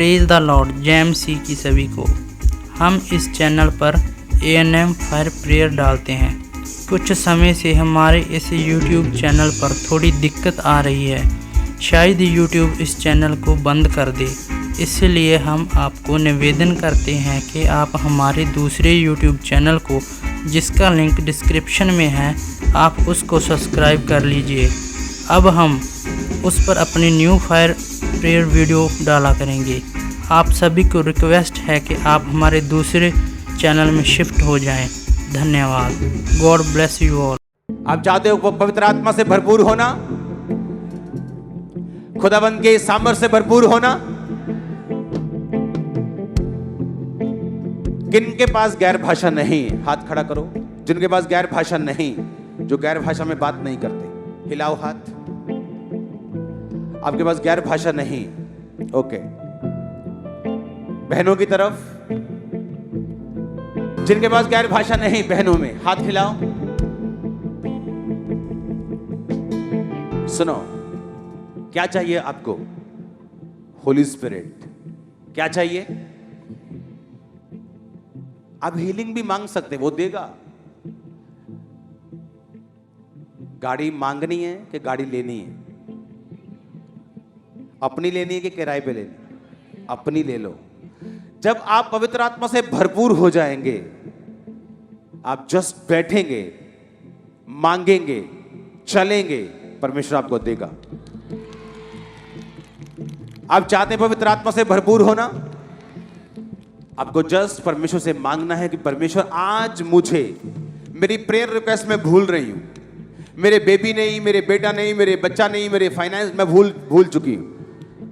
Praise the Lord jam सी की सभी को। हम इस चैनल पर A&M फायर प्रेयर डालते हैं। कुछ समय से हमारे इस YouTube चैनल पर थोड़ी दिक्कत आ रही है, शायद YouTube इस चैनल को बंद कर दे। इसलिए हम आपको निवेदन करते हैं कि आप हमारे दूसरे YouTube चैनल को, जिसका लिंक डिस्क्रिप्शन में है, आप उसको सब्सक्राइब कर लीजिए। अब हम उस पर अपनी न्यू फायर प्रेयर वीडियो डाला करेंगे। आप सभी को रिक्वेस्ट है कि आप हमारे दूसरे चैनल में शिफ्ट हो जाएं। धन्यवाद। God bless you all. आप चाहते हो पवित्र आत्मा से भरपूर होना, खुदाबंद के सामर्थ से भरपूर होना। किन के पास गैर भाषा नहीं? हाथ खड़ा करो। जिनके पास गैर भाषा नहीं, जो गैर भाषा में बात नहीं करते, हिलाओ हाथ। आपके पास गैर भाषा नहीं, ओके। बहनों की तरफ, जिनके पास गैर भाषा नहीं, बहनों में हाथ हिलाओ। सुनो, क्या चाहिए आपको? होली स्पिरिट। क्या चाहिए? आप हीलिंग भी मांग सकते, वो देगा। गाड़ी मांगनी है कि गाड़ी लेनी है? अपनी लेनी है कि किराए पे लेनी? अपनी ले लो। जब आप पवित्र आत्मा से भरपूर हो जाएंगे, आप जस्ट बैठेंगे, मांगेंगे, चलेंगे, परमेश्वर आपको देगा। आप चाहते हैं पवित्र आत्मा से भरपूर होना? आपको जस्ट परमेश्वर से मांगना है कि परमेश्वर आज मुझे, मेरी प्रेयर रिक्वेस्ट में भूल रही हूं, मेरे बेबी नहीं, मेरे बेटा नहीं, मेरे बच्चा नहीं, मेरे फाइनेंस मैं भूल चुकी हूं,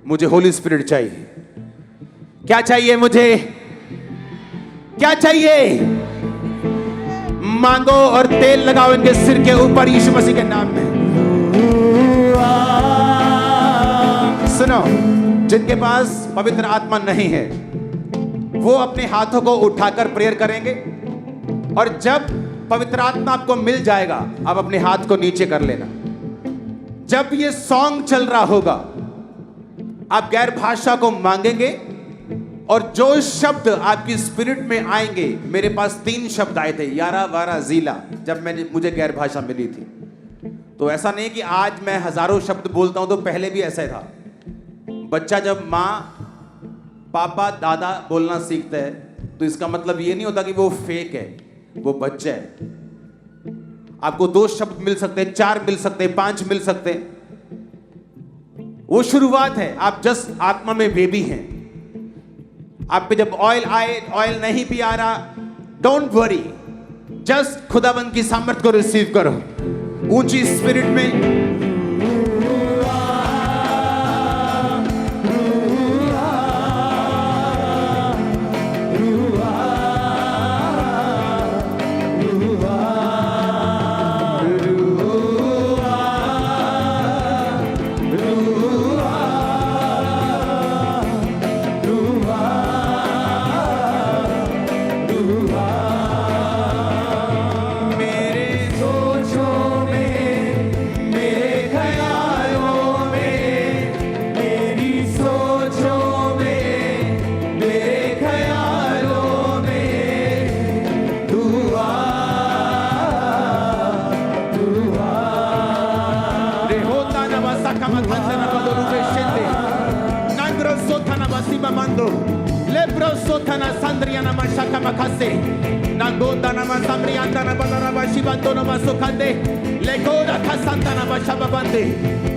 मुझे होली स्पिरिट चाहिए। क्या चाहिए मुझे? क्या चाहिए? मांगो और तेल लगाओ इनके सिर के ऊपर यीशु मसीह के नाम में। सुनो, जिनके पास पवित्र आत्मा नहीं है, वो अपने हाथों को उठाकर प्रेयर करेंगे, और जब पवित्र आत्मा आपको मिल जाएगा, आप अपने हाथ को नीचे कर लेना। जब ये सॉन्ग चल रहा होगा, आप गैर भाषा को मांगेंगे, और जो शब्द आपकी स्पिरिट में आएंगे, मेरे पास 3 शब्द आए थे, यारा वारा जीला, जब मुझे गैर भाषा मिली थी। तो ऐसा नहीं कि आज मैं हजारों शब्द बोलता हूं, तो पहले भी ऐसा था। बच्चा जब माँ, पापा, दादा बोलना सीखता है, तो इसका मतलब ये नहीं होता कि वो फेक है, वो बच्चा है। आपको 2 शब्द मिल सकते हैं, 4 मिल सकते हैं, 5 मिल सकते हैं। वो शुरुआत है। आप जस्ट आत्मा में बेबी हैं। आप पे जब ऑयल आए, ऑयल नहीं भी आ रहा, डोंट वरी, जस्ट खुदाबंद की सामर्थ को रिसीव करो ऊंची स्पिरिट में।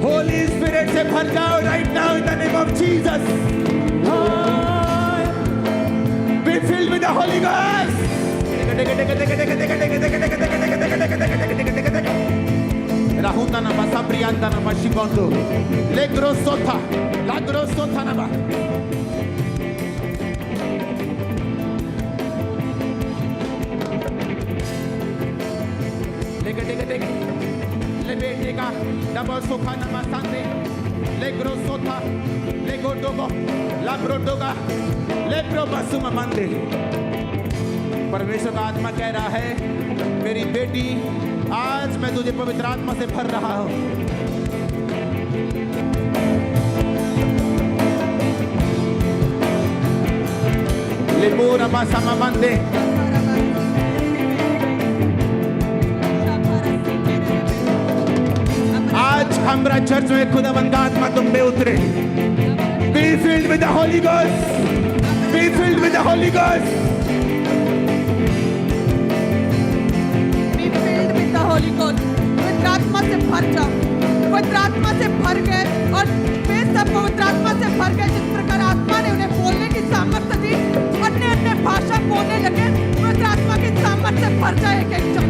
Holy Spirit से भर जाओ right now in the name of Jesus. Be filled with the Holy Ghost. Rahutana basabriantana mashibondo. Legrosota, lagrosota naba. Lebedega, Dabosoka namasande, Legrosota, Legodogo, Labrodoga, Lebrobasuma mande. परमेश्वर का आत्मा कह रहा है, मेरी बेटी, आज मैं तुझे पवित्र आत्मा से भर रहा हूं। Libura masamamande. आज हमरा चर्च में खुदावन का आत्मा तुम पे उतरे. Be filled with the Holy Ghost. Be filled with the Holy Ghost. Be filled with the Holy Ghost. पवित्र आत्मा से भर जाओ. पवित्र आत्मा से भर गए और वे सब पवित्र आत्मा से भर गए. जिस प्रकार आत्मा ने उन्हें बोलने की सामर्थ्य दी, अन्य अन्य भाषा बोलने लगे. पवित्र आत्मा की सामर्थ्य से भर जाए एक एक जन.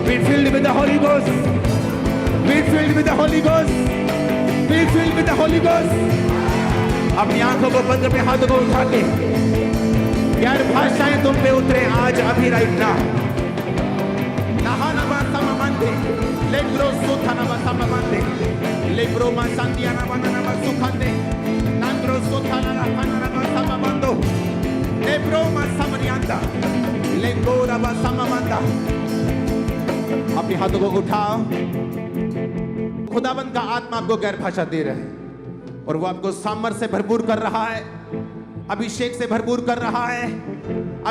Be filled with the Holy Ghost. Be filled with the Holy Ghost. Be filled with the Holy Ghost. अपनी आंखों को बंद करके हाथों को उठा के यार भाषाएं तुम पे उतरे आज अभी राइट ना. नहाना बासा ममंदे लेब्रो सुथाना बासा ममंदे लेब्रो मासांदियाना बनाना बासुखांदे नांद्रो सुथाना राखाना बासा ममंदो लेब्रो मासामरियांदा लेंगोरा बासा ममंदा. अपने हाथों को उठाओ. खुदाबंद का आत्मा आपको गैर भाषा दे रहा है और वो आपको सामर्थ से भरपूर कर रहा है, अभिषेक से भरपूर कर रहा है.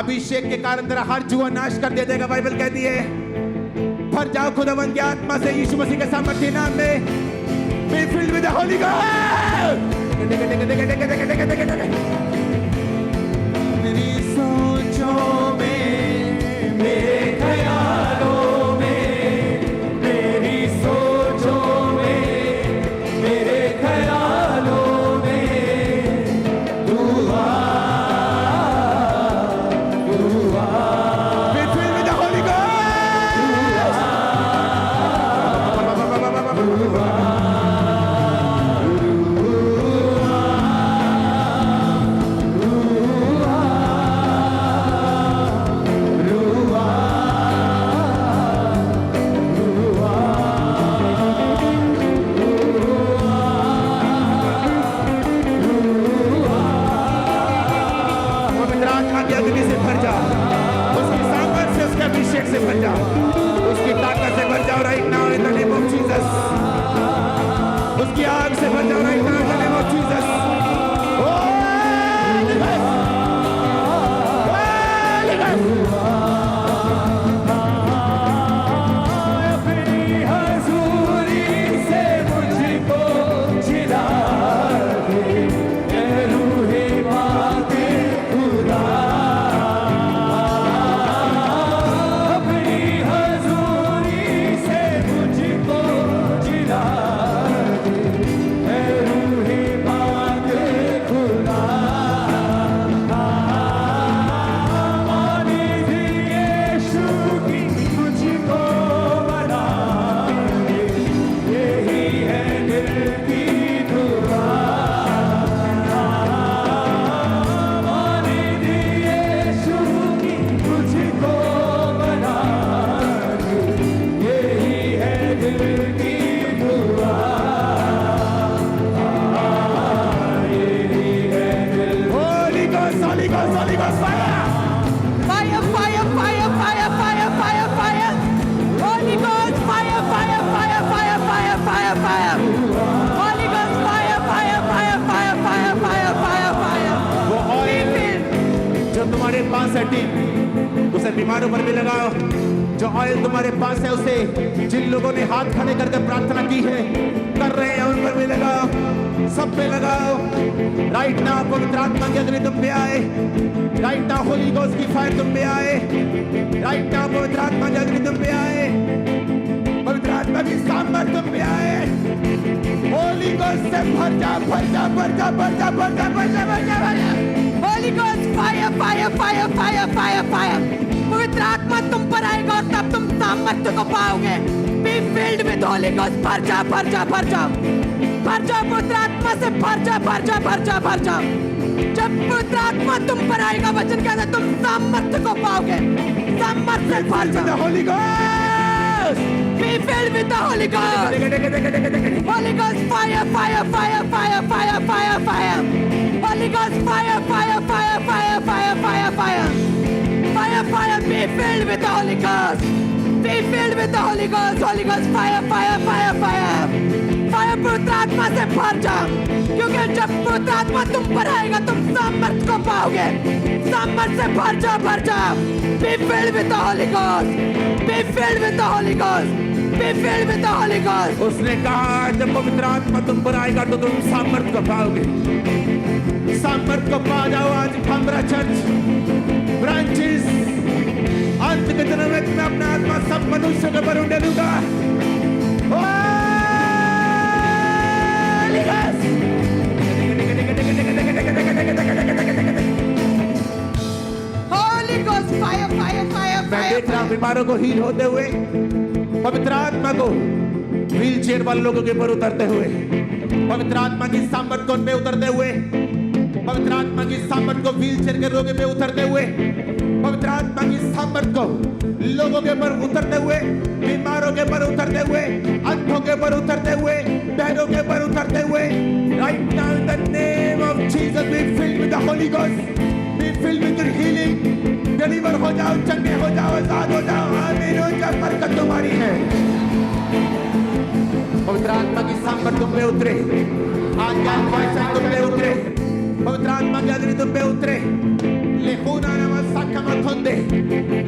अभिषेक के कारण तेरा हर जुआ नाश कर दिया जाएगा. बाइबल कहती है भर जाओ खुदाबंद की आत्मा से यीशु मसीह के सामर्थ्य नाम में. Be filled with the Holy Ghost. मेरी सोचों में मेरे ख्यालों में मेरी सोचों में मेरे ख्यालों में तू आ. Be filled with the Holy Ghost. पवित्र आत्मा की अग्नि से भर जाओ. उसकी सामर्थ से, उसके अभिषेक से भर जाओ. उसकी ताकत से भर जाओ right now in the name of Jesus. उसकी आग से भर जाओ right now in the name of Jesus. Holi God, Holi God. अपनी हजूरी से मुझको जिला दे रूहे बाते खुदा. अपनी हजूरी से मुझको जिला दे रूहे बाते खुदा. पानी भी यीशु की मुझको बना दे. यही है दिल की दुआ. पानी भी यीशु की मुझको बना दे. यही है दिल की दुआ. यही है दिल. Holy Ghost, Holy Ghost, Holy Ghost, fire! Fire, fire, fire, fire, fire, fire, fire. Holy Ghost, fire, fire, fire, fire, fire, fire, fire. Holy Ghost, fire, fire, fire, fire, fire, fire, fire, fire. वो Be oil filled. जो तुम्हारे पास है team, उसे बीमारों पर भी लगाओ. जो oil तुम्हारे पास है उसे जिन लोगों ने हाथ खड़े करके प्रार्थना की है, कर रहे हैं, उन पर भी लगाओ. सब पे लगाओ राइट नाउ. पवित्र आत्मा की अग्नि तुम पे आए राइट नाउ. होली गोस्ट की फायर तुम पे आए राइट नाउ. पवित्र आत्मा की अग्नि तुम पे आए. पवित्र आत्मा की सामर्थ तुम पे आए. होली गोस्ट से भर जा, भर जा, भर जा, भर जा, भर जा, भर जा, भर जा, भर जा. Holy Ghost, fire, fire, fire, fire, fire, fire. पवित्र आत्मा तुम पर आएगा और तब तुम सामर्थ्य को पाओगे. Be filled with Holy Ghost. भर जा, भर जा, भर जा, भर जा. पवित्र आत्मा से भर जा, भर जा, भर जा, भर जा. जब पवित्र आत्मा तुम पर आएगा, वचन कहता है तुम सामर्थ्य को पाओगे. सामर्थ्य से भर जा. The Holy Ghost. Be filled with the Holy Ghost. Holy Ghost, fire, fire, fire, fire, fire, fire, fire. Holy Ghost, fire, fire, fire, fire, fire, fire, fire. Fire, fire, be filled with the Holy Ghost. Be filled with the Holy Ghost, Holy Ghost, fire, fire, fire, fire. Fire पवित्र आत्मा से भर जाओ, क्योंकि जब पवित्र आत्मा तुम पर आएगा तुम सामर्थ को पाओगे। सामर्थ से भर जाओ, भर जाओ। Be filled with the Holy Ghost, be filled with the Holy Ghost, be filled with the Holy Ghost. उसने कहा जब पवित्र आत्मा तुम पर आएगा तो तुम सामर्थ को पाओगे। सामर्थ को पा जाओ। आज हमारा चर्च ब्रांचेस अंत के दिनों में मैं अपना आत्मा सब मनुष्यों के ऊपर उड़ेलूंगा। Holy Ghost! Holy Ghost, fire, fire, fire, मैं fire, देख रहा हूं fire. बीमारों को हील होते हुए, पवित्र आत्मा को व्हील चेयर वाले लोगों के ऊपर उतरते हुए, पवित्र आत्मा की सामर्थ को उन पे उतरते हुए, पवित्र आत्मा की सामर्थ को व्हील चेयर के रोगी पे उतरते हुए, पवित्र आत्मा की सामर्थ को लोगों के ऊपर उतरते हुए, बीमारों के ऊपर उतरते हुए, अंधों के ऊपर उतरते हुए, बहनों के ऊपर उतरते हुए, right now in the name of Jesus be filled with the Holy Ghost, be filled with your healing, deliver हो जाओ, चंगे हो जाओ, आजाद हो जाओ, आमीन हो जाओ, बरकत तुम्हारी है। पवित्र आत्मा की सामर्थ तुम पे उतरे, आज ज्ञान भाषा तुम पे उतरे, पवित्र आत्मा की अग्नि तुम पे उतरे। लेहुना नमा साकमा थोंदे,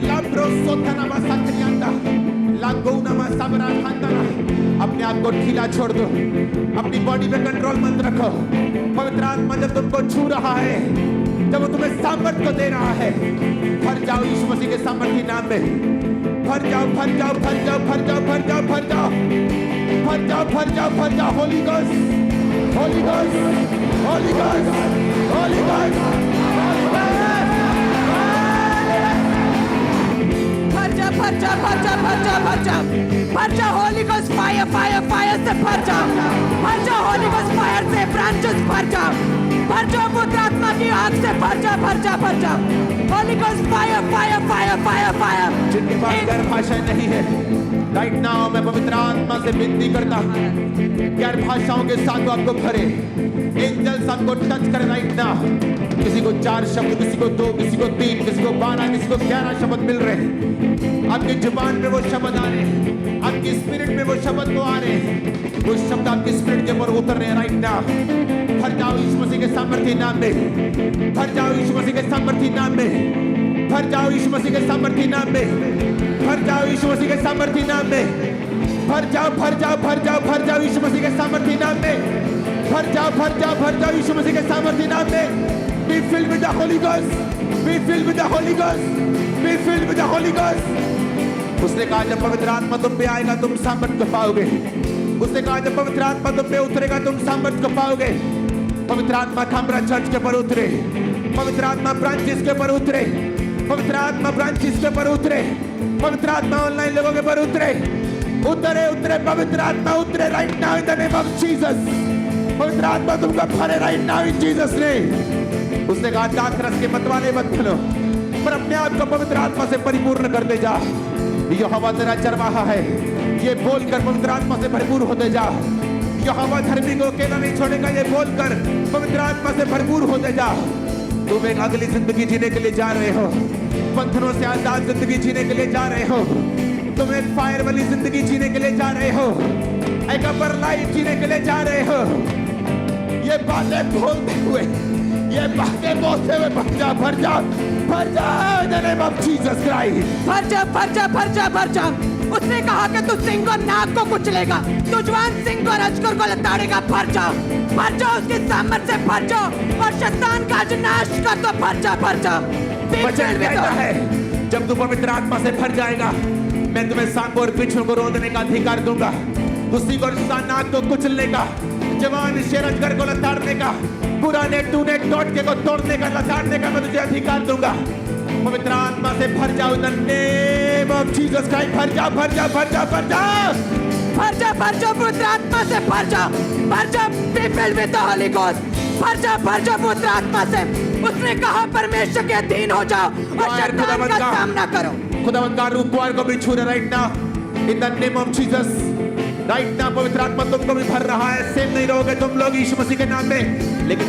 लाब्रो सोता नमा साकरियांदा, लागोना नमा सबरा खांदाना। अपने आप को ढीला छोड़ दो, अपनी बॉडी पे कंट्रोल मत रखो। पवित्र आत्मा जब तुमको छू रहा है, जब वो तुम्हें सामर्थ को दे रहा है, भर जाओ यीशु मसीह के सामर्थी नाम में। भर जाओ, भर जाओ, भर जाओ, भर जाओ, भर जाओ, भर जाओ, भर जाओ, भर जाओ, भर जाओ। Holi ghost, Holi ghost, Holi ghost, Holi ghost, भर जा, भर जा, भर जा, भर जा, भर जा, भर जा। Holi ghost fire, fire, fire से भर जाओ, भर जाओ। होली गोस्ट फायर से ब्रांचेस भर जाओ, भर जाओ। पवित्र आत्मा की आग से भर जा, भर जा, भर जा। Holi ghost fire, fire, fire, fire, fire. जिनके पास गैर भाषाएं नहीं है, राइट नाउ मैं पवित्र आत्मा से विनती करता हूं, गैर भाषाओं के साथ वो आपको भरे, एंजल्स आपको टच करे राइट नाउ। किसी को 4 शब्द, किसी को 2, किसी को 3, किसी को 12, किसी को 11 शब्द मिल रहे हैं। आपकी जुबान में वो शब्द आ रहे हैं, आपकी स्पिरिट में वो शब्द वो आ रहे हैं, वो शब्द आपकी स्पिरिट के ऊपर उतर रहे हैं राइट नाउ। भर जाओ यीशु मसीह के सामर्थी नाम में, भर जाओ यीशु मसीह के सामर्थी नाम में, भर जाओ यीशु मसीह के सामर्थी नाम में, भर जाओ यीशु मसीह के सामर्थी नाम में, भर जाओ, भर जाओ, भर जाओ, भर जाओ यीशु मसीह के सामर्थी नाम में, भर जाओ, भर जाओ, भर जाओ यीशु मसीह के सामर्थी नाम में। Be filled with the Holy Ghost, be filled with the Holy Ghost, be filled with the Holy Ghost. उसने कहा जब पवित्र आत्मा तुम पे आएगा तुम सामर्थ को पाओगे। उसने कहा जब पवित्र आत्मा तुम पे उतरेगा तुम सामर्थ को पाओगे। पवित्र आत्मा खामरा चर्च के ऊपर उतरे, पवित्र आत्मा ब्रांचेस के ऊपर उतरे, पवित्र आत्मा ब्रांचेस के ऊपर उतरे, पवित्र आत्मा ऑनलाइन लोगों के ऊपर उतरे, उतरे, उतरे, पवित्र आत्मा उतरे right now in the name of Jesus. पवित्र आत्मा तुमको भरे right now in Jesus name. उसने कहा दाखरस के मतवाले मत बनो, पर अपने आप को पवित्र आत्मा से परिपूर्ण करते जा। यहोवा तेरा चरवाहा है, ये बोलकर पवित्र आत्मा से भरपूर होते जा। यहोवा धर्मी को अकेला नहीं छोड़ेगा, ये बोलकर पवित्र आत्मा से भरपूर होते जा। तुम एक अगली जिंदगी जीने के लिए जा रहे हो, बंधनों से आजाद जिंदगी जीने के लिए जा रहे हो, तुम एक फायर वाली जिंदगी जीने के लिए जा रहे हो, एक अपर लाइफ जीने के लिए जा रहे हो। ये बातें बोलते हुए, ये बातें बोलते हुए भर जा, भर जा, भर जा in the name of Jesus Christ। भर जा, भर जा, भर जा, भर जा। उसने कहा कि तू सिंह और नाग को कुचलेगा, तू जवान सिंह और अजगर को लताड़ेगा। भर जाओ, भर जाओ, उसके सामर्थ से भर जाओ और शैतान का नाश कर दो। भर जा, भर जा। वचन कहता है जब तू पवित्र आत्मा से भर जाएगा मैं तुम्हें सांपों और बिच्छू को रोकने का अधिकार दूंगा, उसी को नाग को कुचलने का, जवान शेर अजगर को लताड़ने का, पुराने टूने टोटके को तोड़ने का, लताड़ने का मैं तुझे अधिकार दूंगा। पवित्र आत्मा से भर जाओ in the name of Jesus Christ. भर जा, भर जा, भर जा, भर जा, भर जा, भर जा। पवित्र आत्मा से भर जा, भर जा। Be filled with the Holy Ghost। भर जा, भर जा पवित्र आत्मा से। उसने कहा परमेश्वर के अधीन हो जाओ और शैतान का सामना करो। खुदावंद का रूप द्वार को भी छू रहे right now in the name of Jesus. Right now पवित्र आत्मा तुमको भी भर रहा है। सेम नहीं रहोगे तुम लोग यीशु मसीह के नाम में। लेकिन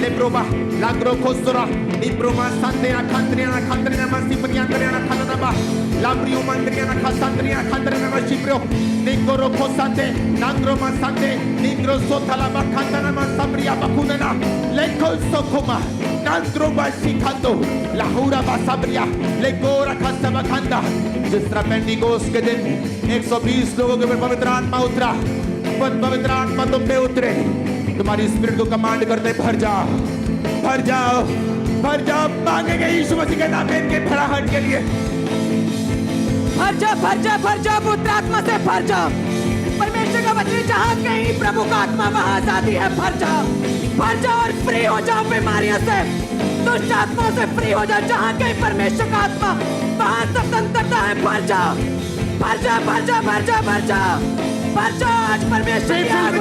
लेप्रोबा लाग्रो खोसरा लिप्रोमा संदेना खंत्रियाना खंत्रियाना मसीपनियाना खंत्रियाना Labrio mandriana casandria candrena mashiprio. Ningoro kosante, nangro masante, ningro sotala bakandana masabria bakunana. Leko sokoma, nangro bashikando, lahura basabria, legora kasabakanda. जिस तरह पेंटिकोस के दिन 120 लोगों के ऊपर पवित्र आत्मा उतरा, पवित्र आत्मा तुम पे उतरे, तुम्हारी स्पिरिट को कमांड करते भर जाओ, भर जाओ, भर जाओ, मांगेंगे यीशु मसीह के नाम में इनके भराहट के लिए। भर जा, भर जा, भर जा, पवित्र आत्मा से भर जा। परमेश्वर का वचन जहाँ कहीं प्रभु का आत्मा वहाँ आजादी है। भर जा, भर जा और फ्री हो जाओ बीमारियों से, दुष्ट आत्माओं से फ्री हो जाओ। जहाँ कहीं परमेश्वर का आत्मा वहाँ स्वतंत्रता है। भर जा, भर जा, भर जा, भर जा, भर जा, भर जा। आज परमेश्वर की आग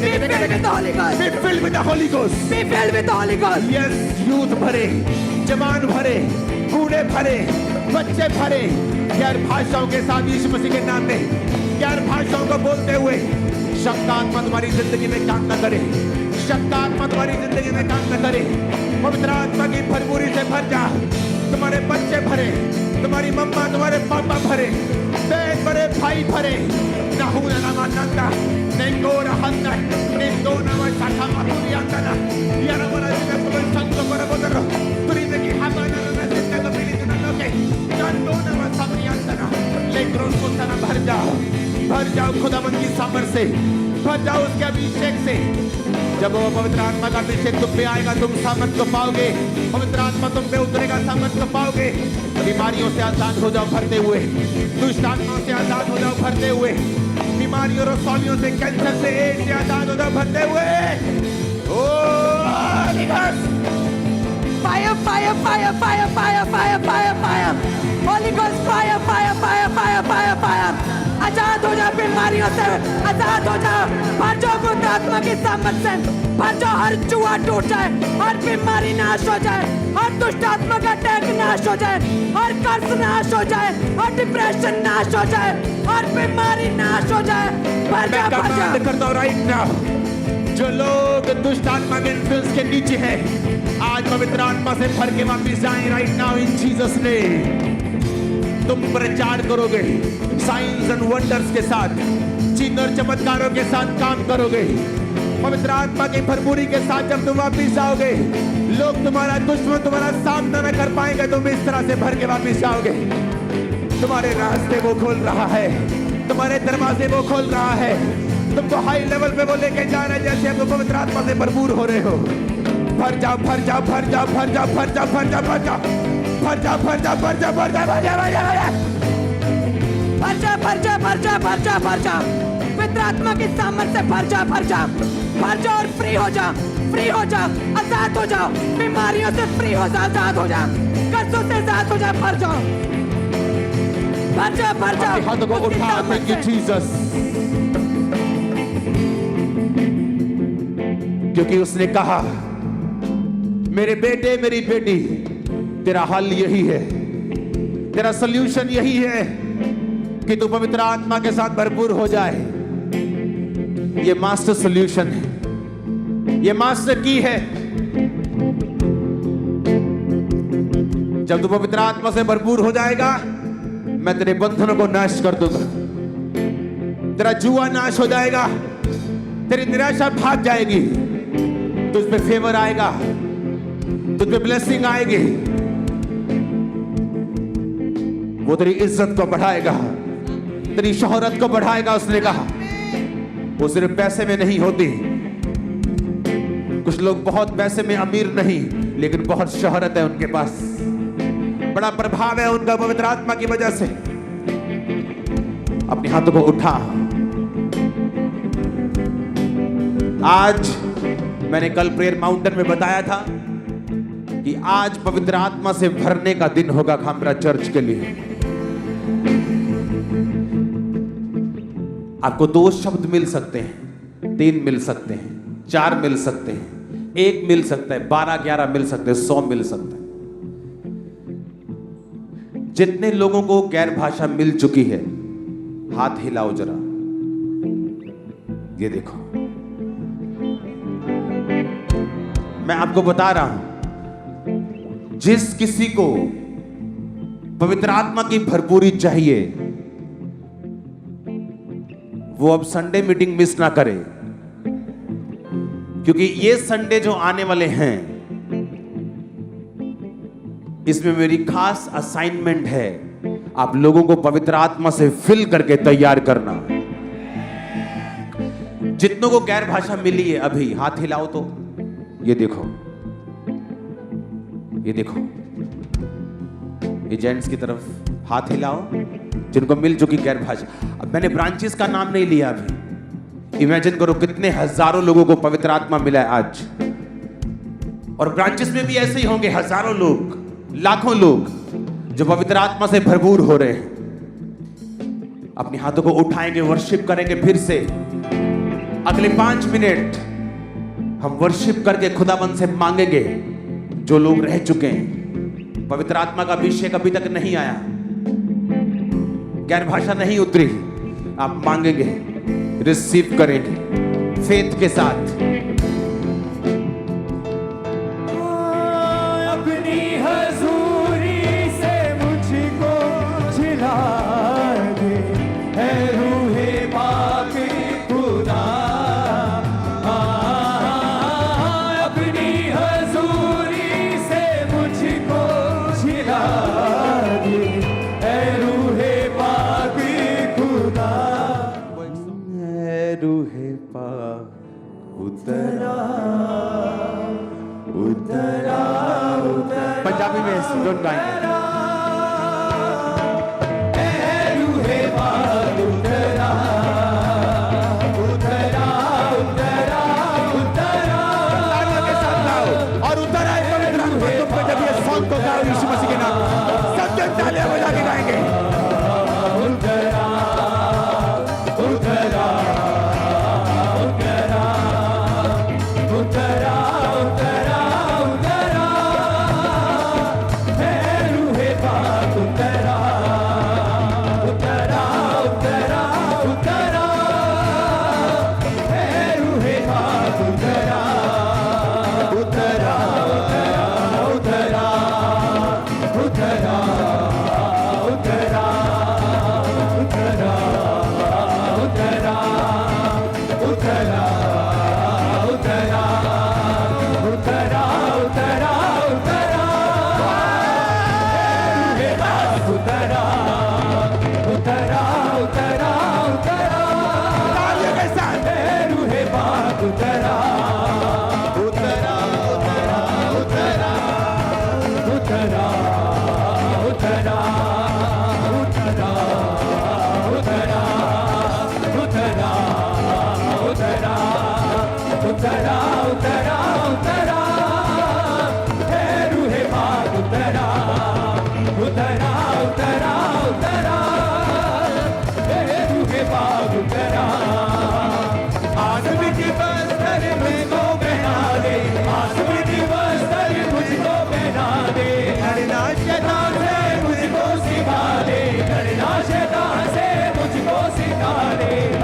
Be filled with the Holy Ghost. Be filled with the Holy Ghost. Be filled with the Holy Ghost. Yes, youth भरे, जवान भरे, बूढ़े भरे, बच्चे भरे, गैर भाषाओं के साथ यीशु मसीह के नाम में गैर भाषाओं को बोलते हुए शब्द आत्मा तुम्हारी जिंदगी में काम न करे, शब्द आत्मा तुम्हारी जिंदगी में काम न करे। पवित्र आत्मा की भरपूरी से भर जा। तुम्हारे बच्चे भरे, तुम्हारी मम्मा, तुम्हारे पापा भरे, बहन भरे, भाई भरे। नहुना नमानंदा, नेंगोरा हंदा, नेंगोना वशाखा मातुरियांदा, यारा बना जिसे तुम्हें संतो पर बोलर, तुरी में की हमारा ना जितना कभी नहीं लोगे, जानोना वसामियांदा, लेकरों को तना भर जाओ खुदावंद की सामर्थ से, भर जाओ उसके अभिषेक से। जब वो पवित्र आत्मा का अभिषेक तुम पे आएगा, तुम सामर्थ को पाओगे। पवित्र आत्मा तुम पे उतरेगा, सामर्थ को पाओगे। बीमारियों से आजाद हो जाओ भरते हुए, दुष्ट आत्माओं से आजाद हो जाओ भरते हुए, बीमारियों और रसौलियों से, कैंसर से, एड्स से आजाद हो जाओ भरते हुए। ओ Fire, fire, fire, fire, fire, fire, fire, fire. Holy Ghost, fire, fire, fire, fire, fire, fire. आजाद हो जाओ बीमारियों से, आजाद हो जाओ। भर जाओ पवित्र आत्मा की सामर्थ से, भर जाओ। हर जुआ टूट जाए, हर बीमारी नाश हो जाए, हर दुष्ट आत्मा का अटैक नाश हो जाए, हर कर्ज नाश हो जाए, हर डिप्रेशन नाश हो जाए, हर बीमारी नाश हो जाए। भर जाओ, भर जाओ। करता हूँ राइट नाउ, जो लोग दुष्ट आत्मा के इन्फ्लुएंस के नीचे हैं, आज पवित्र आत्मा से भर के वापिस जाएं right now in Jesus name. तुम प्रचार करोगे साइंस एंड वंडर्स के साथ, चिन्ह और चमत्कारों के साथ काम करोगे। पवित्र आत्मा की भरपूरी के साथ जब तुम वापिस जाओगे, लोग तुम्हारा दुश्मन तुम्हारा सामना न कर पाएंगे। तुम इस तरह से भर के वापिस जाओगे। तुम्हारे रास्ते वो खोल रहा है, तुम्हारे दरवाजे वो खोल रहा है, तुमको हाई लेवल पे वो लेके जा रहा है। जैसे अब तुम पवित्र आत्मा से भरपूर हो रहे हो। भर जाओ, भर जाओ, भर जाओ, भर जाओ, भर जाओ, भर जाओ, भर जाओ, भर जाओ, भर जाओ, भर जाओ, भर जाओ, भर जाओ, भर जाओ, भर जा, भर जा, भर जा, भर जा, भर जा। पवित्र आत्मा की सामर्थ से भर जा, भर जा, भर जा और फ्री हो जा, फ्री हो जा, आजाद हो जाओ। बीमारियों से फ्री हो जा, आजाद हो जा, कर्जों से आजाद हो जा। भर जाओ, भर जा, भर जा। हाथों को उठा, थैंक यू जीसस, क्योंकि उसने कहा मेरे बेटे, मेरी बेटी, तेरा हल यही है, तेरा सॉल्यूशन यही है कि तू पवित्र आत्मा के साथ भरपूर हो जाए। ये मास्टर सॉल्यूशन है, ये मास्टर की है। जब तू पवित्र आत्मा से भरपूर हो जाएगा, मैं तेरे बंधनों को नाश कर दूंगा, तेरा जुआ नाश हो जाएगा, तेरी निराशा भाग जाएगी, तुझ पे फेवर आएगा, तुझ पे ब्लेसिंग आएगी। वो तेरी इज्जत को बढ़ाएगा, तेरी शोहरत को बढ़ाएगा। उसने कहा वो सिर्फ पैसे में नहीं होती। कुछ लोग बहुत पैसे में अमीर नहीं, लेकिन बहुत शोहरत है उनके पास, बड़ा प्रभाव है उनका पवित्र आत्मा की वजह से। अपने हाथों को उठा। आज मैंने कल प्रेयर माउंटेन में बताया था कि आज पवित्र आत्मा से भरने का दिन होगा खामरा चर्च के लिए। आपको 2 शब्द मिल सकते हैं, 3 मिल सकते हैं, 4 मिल सकते हैं, 1 मिल सकता है, 12-11 मिल सकते हैं, 100 मिल सकता है। जितने लोगों को गैर भाषा मिल चुकी है, हाथ हिलाओ जरा। ये देखो, मैं आपको बता रहा हूं, जिस किसी को पवित्र आत्मा की भरपूरी चाहिए वो अब संडे मीटिंग मिस ना करे, क्योंकि ये संडे जो आने वाले हैं इसमें मेरी खास असाइनमेंट है, आप लोगों को पवित्र आत्मा से फिल करके तैयार करना। जितनों को गैर भाषा मिली है अभी हाथ हिलाओ तो। ये देखो, ये देखो, ये जेंट्स की तरफ हाथ हिलाओ जिनको मिल चुकी गैर भाषा। अब मैंने ब्रांचेस का नाम नहीं लिया अभी। इमेजिन करो कितने हजारों लोगों को पवित्र आत्मा मिला है आज, और ब्रांचेस में भी ऐसे ही होंगे हजारों लोग, लाखों लोग जो पवित्र आत्मा से भरपूर हो रहे हैं। अपने हाथों को उठाएंगे, वर्शिप करेंगे फिर से। अगले 5 मिनट हम वर्शिप करके खुदाबंद से मांगेंगे। जो लोग रह चुके हैं, पवित्र आत्मा का अभिषेक अभी तक नहीं आया, गैर भाषा नहीं उतरी, आप मांगेंगे, रिसीव करेंगे फेथ के साथ। पंजाबी में सुन गाएंगे। और उतर आए पवित्र आत्मा तुम पे जब ये सॉन्ग को गाओ यीशु मसीह के नाम, सब जन तालियां बजा के गाएंगे।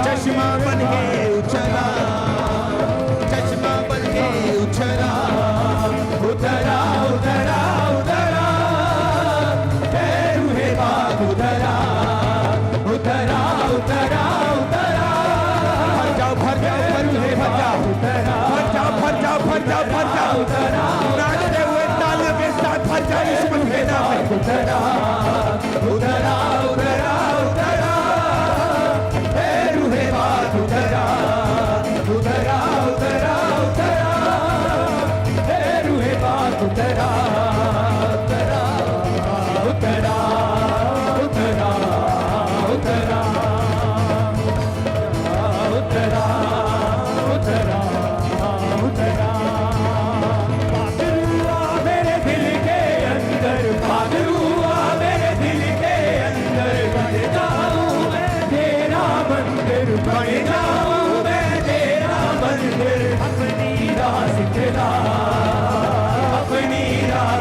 चश्मा बन के उछला, चश्मा बन के उछला, उतरा उतरा उतरा, हे रूहे पाक उतरा, उतरा उतरा उतरा। भर जाओ भर जाओ भर रूहे भर जाओ, भर जाओ भर जाओ भर जाओ भर जाओ, नाचते हुए तालियों के साथ भर जाओ यीशु मसीह के नाम में। उतरा उतरा उतरा उतरा, हे रूहे पाक उतरा, उतरा उतरा उतरा, हे रूहे पाक उतरा, उतरा उतरा उतरा उतरा उतरा उतरा उतरा। पागल हुआ मेरे दिल के अंदर, पागल हुआ मेरे दिल के अंदर, बन जाऊं मैं तेरा मंदिर, बन जाऊं मैं तेरा मंदिर। अपनी राह सिखला, अपनी राह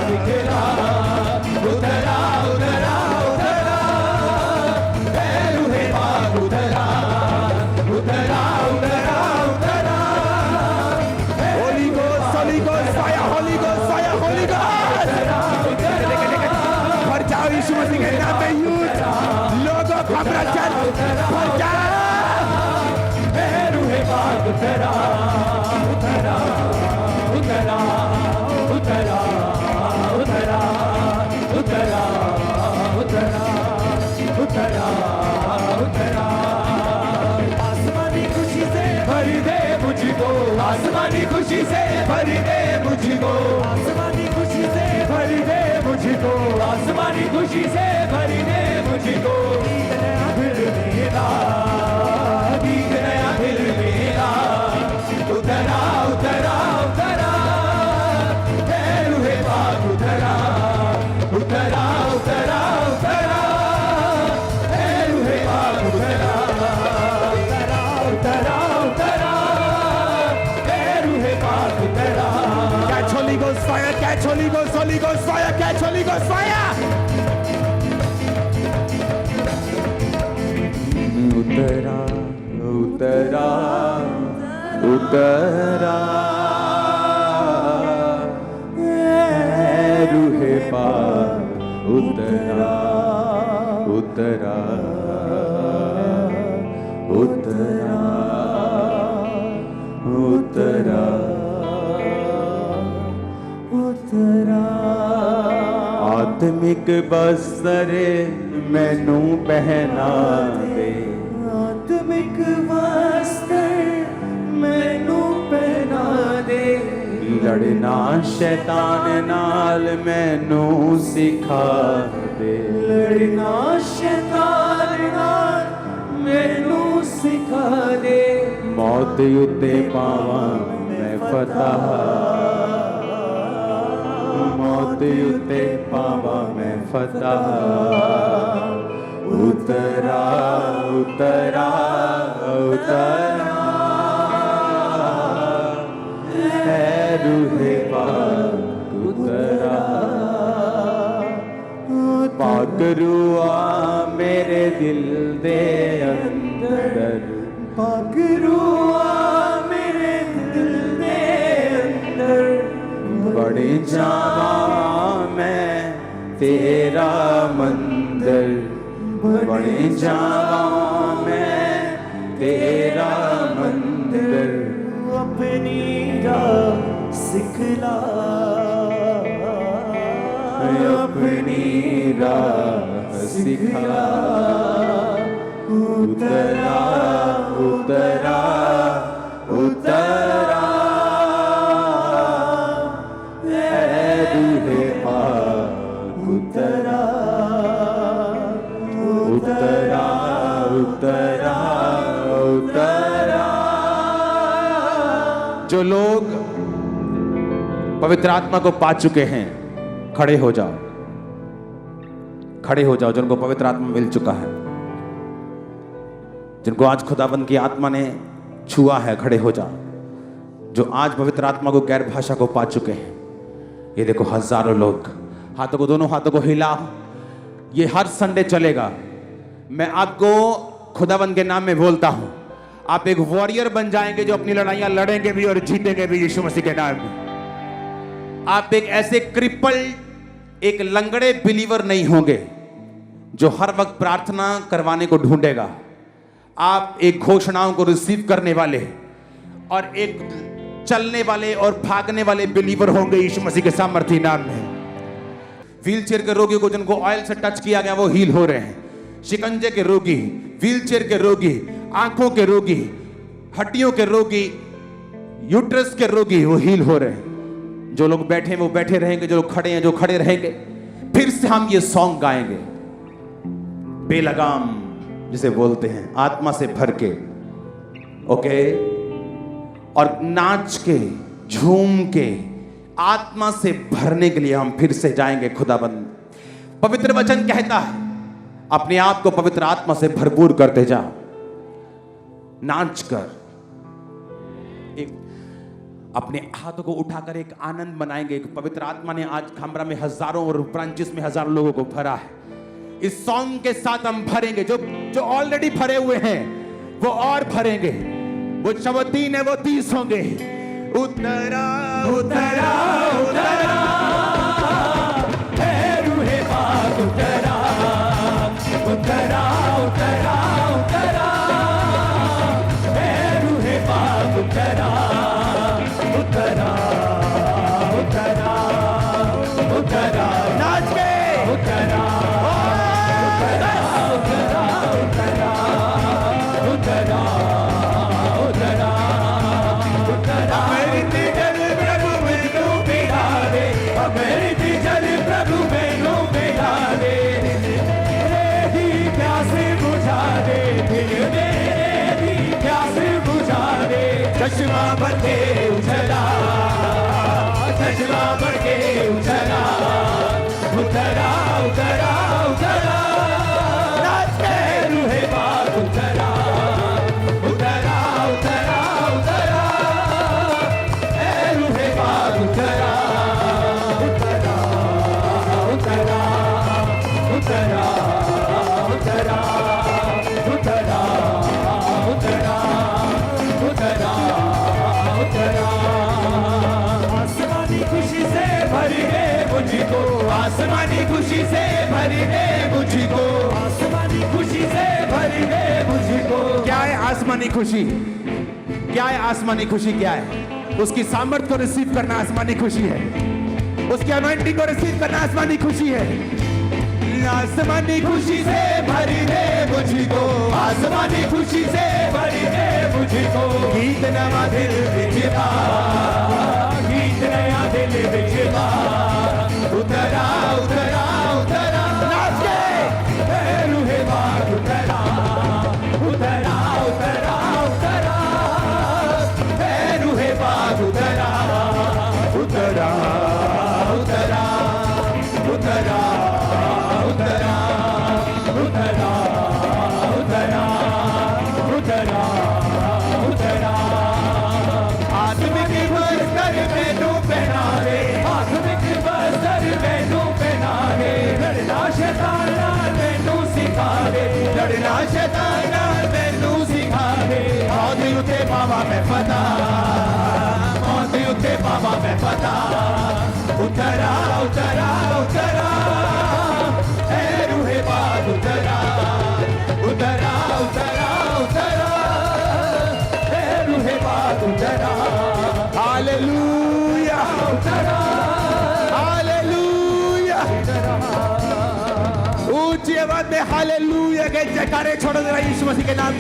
जा। रूहे पाक उतरा उतरा उतरा उतरा उतरा उतरा उतरा उतरा उतरा। आसमानी खुशी से भर दे मुझको, आसमानी खुशी से भर दे मुझको, आसमानी खुशी से भर दे मुझको, आसमानी खुशी से भर दे मुझको। गीत नया दिल मेरा, गीत नया दिल मेरा, उतरा उतरा उतरा, है रूहे पाक उतरा उतरा उतरा उतरा, है रूहे पाक उतरा उतरा उतरा उतरा, है रूहे पाक उतरा। Catch Holy Ghost fire, catch Holy Ghost, Holy Ghost fire, catch Holy Ghost fire. उतरा उतरा उतरा, रूहे पाक उतरा उतरा उतरा उतरा उतरा। आत्मिक बस्तर मैनू पहना दे, आत्मिक वस्त्र मैनू पहना दे, लड़ना शैतान नाल मैनू सिखा दे, लड़ना शैतान नाल मैनू सिखा दे। मौत उत्ते पावां मैं फतह, मौत उत्ते पावां मैं फतह। उतरा उतरा उतरा, है रूहे पाक उतरा। पाक रूआ मेरे दिल दे अंदर, पाक रूआ मेरे दिल दे अंदर। बड़े जावा मैं तेरा मंदिर, बड़े जावा मैं तेरा मंदिर। अपनी राह सिखला, अपनी राह सिखला। उतरा उतरा उतरा, रूहे पाक उतरा उतरा उतरा उतरा। जो लोग पवित्र आत्मा को पा चुके हैं, खड़े हो जाओ, खड़े हो जाओ। जिनको पवित्र आत्मा मिल चुका है, जिनको आज खुदाबंद की आत्मा ने छुआ है, खड़े हो जाओ। जो आज पवित्र आत्मा को गैर भाषा को पा चुके हैं, ये देखो हजारों लोग। हाथों को, दोनों हाथों को हिलाओ। ये हर संडे चलेगा। मैं आपको खुदाबंद के नाम में बोलता हूं, आप एक वॉरियर बन जाएंगे जो अपनी लड़ाइयां लड़ेंगे भी और जीतेंगे भी यीशु मसीह के नाम में। आप एक ऐसे क्रिपल, एक लंगड़े बिलीवर नहीं होंगे जो हर वक्त प्रार्थना करवाने को ढूंढेगा। आप एक घोषणाओं को रिसीव करने वाले और एक चलने वाले और भागने वाले बिलीवर होंगे यीशु मसीह के सामर्थी नाम में। व्हीलचेयर के रोगी को, जिनको ऑयल से टच किया गया, वो हील हो रहे हैं। शिकंजे के रोगी, व्हीलचेयर के रोगी, आंखों के रोगी, हड्डियों के रोगी, यूट्रस के रोगी, वो हील हो रहे हैं। जो लोग बैठे हैं वो बैठे रहेंगे, जो लोग खड़े हैं जो खड़े रहेंगे। फिर से हम ये सॉन्ग गाएंगे, बेलगाम जिसे बोलते हैं, आत्मा से भर के, ओके, और नाच के, झूम के, आत्मा से भरने के लिए हम फिर से जाएंगे खुदाबंद। पवित्र वचन कहता है, अपने आप को पवित्र आत्मा से भरपूर करते जा, नाच कर, एक अपने हाथों को उठाकर एक आनंद मनाएंगे। पवित्र आत्मा ने आज खामरा में हजारों और ब्रांचेस में हजारों लोगों को भरा है। इस सॉन्ग के साथ हम भरेंगे। जो ऑलरेडी भरे हुए हैं वो और भरेंगे। वो 34 है, वो 30 होंगे। उतरा उतरा उतरा, है रूहे पाक उतरा उतरा उतरा उतरा। उतरा नाच के उतरा चश्मा बन के उछला चश्मा बन के उछला उतरा उतरा उतरा नाच के रूहे बाग उतरा उतरा उतरा उतरा ए रूहे बाग उतरा उतरा उतरा उतरा उतरा उतरा उतरा उतरा उतरा आसमानी खुशी से भरी है मुझको आसमानी खुशी से भरी है मुझको आसमानी खुशी से भरी है मुझको क्या है आसमानी खुशी क्या है आसमानी खुशी क्या है उसकी सामर्थ्य को रिसीव करना आसमानी खुशी है उसकी अनॉइंटिंग को रिसीव करना आसमानी खुशी है आसमानी खुशी से भरी है मुझको आसमानी खुशी से भरी है मुझको गीत नवा दिल बिछवा गीत नया दिल बिछवा उतरा उतरा उतरा नाच के रूहे बाग उतरा उतरा उतरा उतरा रूहे बाग उतरा उतरा उतरा उतरा उतरा उतरा उतरा उतरा उतरा आत्मिक बस्तर मैनू पहना रे आत्मिक बस्तर मैनू पहना रे लड़ना शैतान नाल मैनू सिखा रे लड़ना शैतान नाल मैनू सिखा रे मौत उत्ते बाबा मैं पता मौत उत्ते बाबा मैं पता उतरा उतरा उतरा रूहे बाग उतरा उतरा उतरा उतरा रूहे बाग उतरा हालेलुया उतरा हालेलुया ऊंची आवाज में हालेलुया के जयकारे छोड़ो जरा यीशु मसीह के नाम